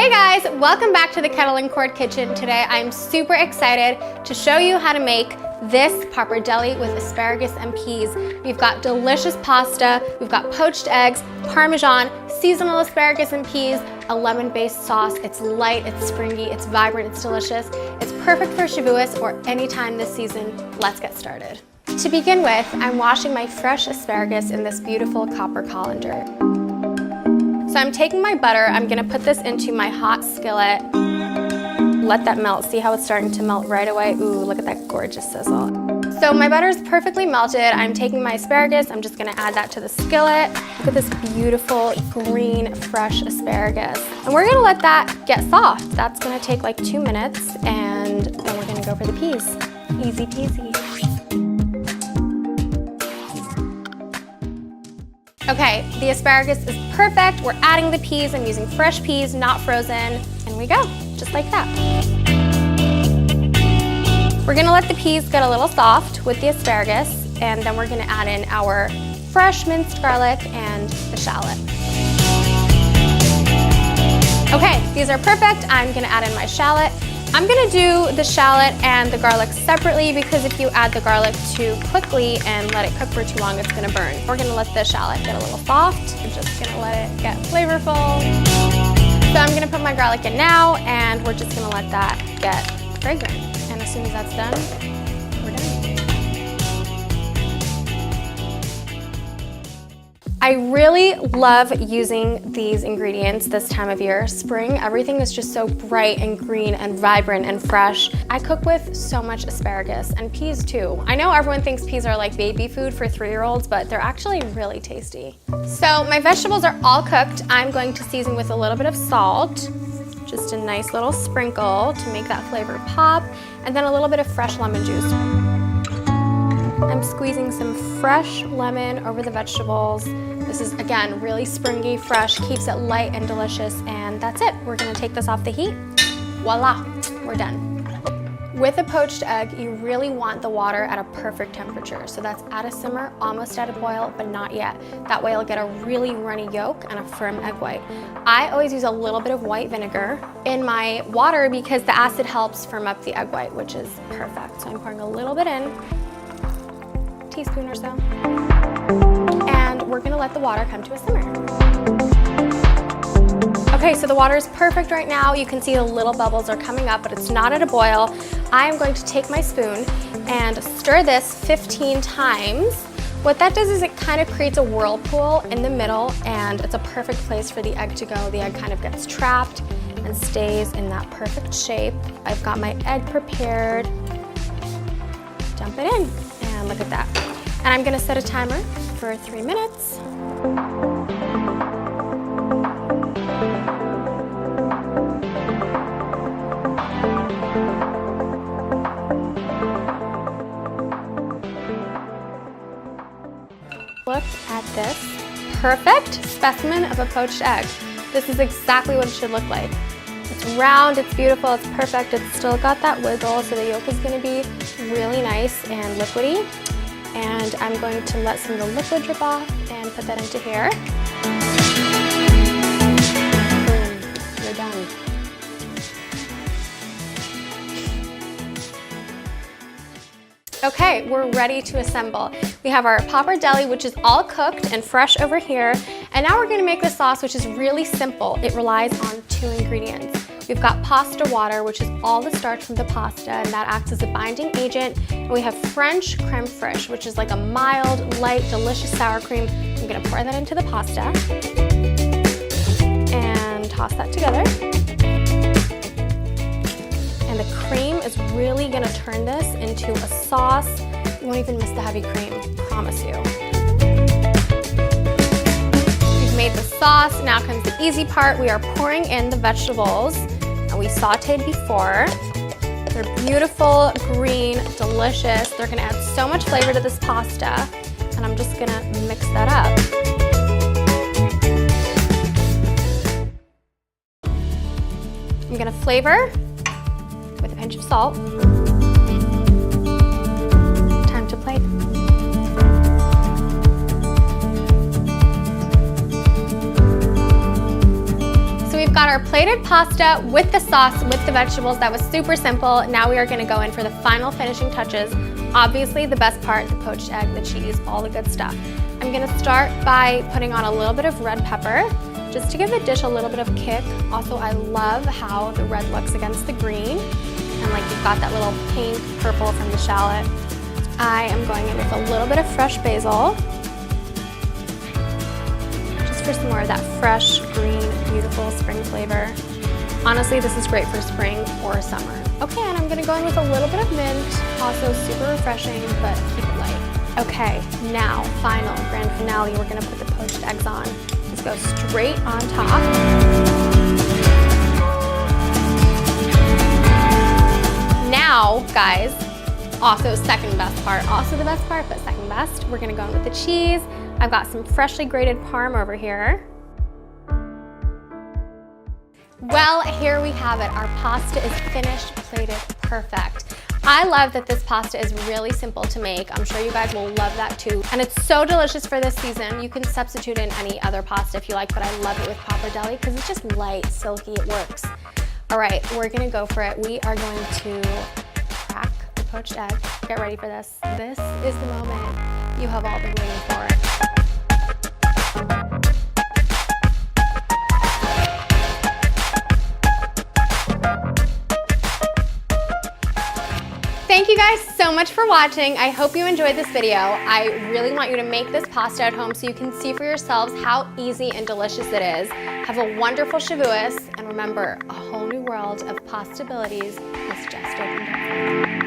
Hey guys, welcome back to the Kettle and Cord kitchen. Today I'm super excited to show you how to make this pappardelle with asparagus and peas. We've got delicious pasta, we've got poached eggs, parmesan, seasonal asparagus and peas, a lemon-based sauce. It's light, it's springy, it's vibrant, it's delicious. It's perfect for Shavuot or any time this season. Let's get started. To begin with, I'm washing my fresh asparagus in this beautiful copper colander. So I'm taking my butter, I'm gonna put this into my hot skillet. Let that melt. See how it's starting to melt right away? Ooh, look at that gorgeous sizzle. So my butter is perfectly melted. I'm taking my asparagus, I'm just gonna add that to the skillet. Look at this beautiful green, fresh asparagus. And we're gonna let that get soft. That's gonna take like 2 minutes, and then we're gonna go for the peas. Easy peasy. Okay, the asparagus is perfect. We're adding the peas. I'm using fresh peas, not frozen. And we go, just like that. We're gonna let the peas get a little soft with the asparagus, and then we're gonna add in our fresh minced garlic and the shallot. Okay, these are perfect. I'm gonna add in my shallot. I'm gonna do the shallot and the garlic separately because if you add the garlic too quickly and let it cook for too long, it's gonna burn. We're gonna let the shallot get a little soft. We're just gonna let it get flavorful. So I'm gonna put my garlic in now, and we're just gonna let that get fragrant. And as soon as that's done, we're done. I really love using these ingredients this time of year. Spring, everything is just so bright and green and vibrant and fresh. I cook with so much asparagus and peas too. I know everyone thinks peas are like baby food for 3-year-olds, but they're actually really tasty. So my vegetables are all cooked. I'm going to season with a little bit of salt, just a nice little sprinkle to make that flavor pop, and then a little bit of fresh lemon juice. I'm squeezing some fresh lemon over the vegetables. This is, again, really springy, fresh, keeps it light and delicious, and that's it. We're gonna take this off the heat. Voila, we're done. With a poached egg, you really want the water at a perfect temperature. So that's at a simmer, almost at a boil, but not yet. That way you'll get a really runny yolk and a firm egg white. I always use a little bit of white vinegar in my water because the acid helps firm up the egg white, which is perfect. So I'm pouring a little bit in, teaspoon or so. And we're gonna let the water come to a simmer. Okay, so the water is perfect right now. You can see the little bubbles are coming up, but it's not at a boil. I am going to take my spoon and stir this 15 times. What that does is it kind of creates a whirlpool in the middle, and it's a perfect place for the egg to go. The egg kind of gets trapped and stays in that perfect shape. I've got my egg prepared. Dump it in, and look at that. And I'm gonna set a timer for 3 minutes. Look at this perfect specimen of a poached egg. This is exactly what it should look like. It's round, it's beautiful, it's perfect. It's still got that wiggle, so the yolk is gonna be really nice and liquidy. And I'm going to let some of the liquid drip off and put that into here. Boom, you're done. Okay, we're ready to assemble. We have our pappardelle, which is all cooked and fresh over here. And now we're gonna make the sauce, which is really simple. It relies on 2 ingredients. We've got pasta water, which is all the starch from the pasta, and that acts as a binding agent. And we have French creme fraiche, which is like a mild, light, delicious sour cream. I'm gonna pour that into the pasta and toss that together. And the cream is really gonna turn this into a sauce. You won't even miss the heavy cream, promise you. We've made the sauce, now comes the easy part. We are pouring in the vegetables that we sauteed before. They're beautiful, green, delicious. They're gonna add so much flavor to this pasta, and I'm just gonna mix that up. I'm gonna flavor with a pinch of salt. Time to plate. got our plated pasta with the sauce, with the vegetables. That was super simple. Now we are gonna go in for the final finishing touches. Obviously the best part, the poached egg, the cheese, all the good stuff. I'm gonna start by putting on a little bit of red pepper, just to give the dish a little bit of kick. Also, I love how the red looks against the green, and like you've got that little pink, purple from the shallot. I am going in with a little bit of fresh basil, just for some more of that fresh, green, beautiful spring flavor. Honestly, this is great for spring or summer. Okay, and I'm gonna go in with a little bit of mint, also super refreshing, but keep it light. Okay, now, final, grand finale, we're gonna put the poached eggs on. Let's go straight on top. Now, guys, also second best part, also the best part, but second best, we're gonna go in with the cheese. I've got some freshly grated parm over here. Well, here we have it. Our pasta is finished, plated, perfect. I love that this pasta is really simple to make. I'm sure you guys will love that too. And it's so delicious for this season. You can substitute in any other pasta if you like, but I love it with pappardelle because it's just light, silky, it works. All right, we're gonna go for it. We are going to crack the poached egg. Get ready for this. This is the moment you have all been waiting for. Thank you guys so much for watching. I hope you enjoyed this video. I really want you to make this pasta at home so you can see for yourselves how easy and delicious it is. Have a wonderful Shavuot, and remember, a whole new world of possibilities has just opened up.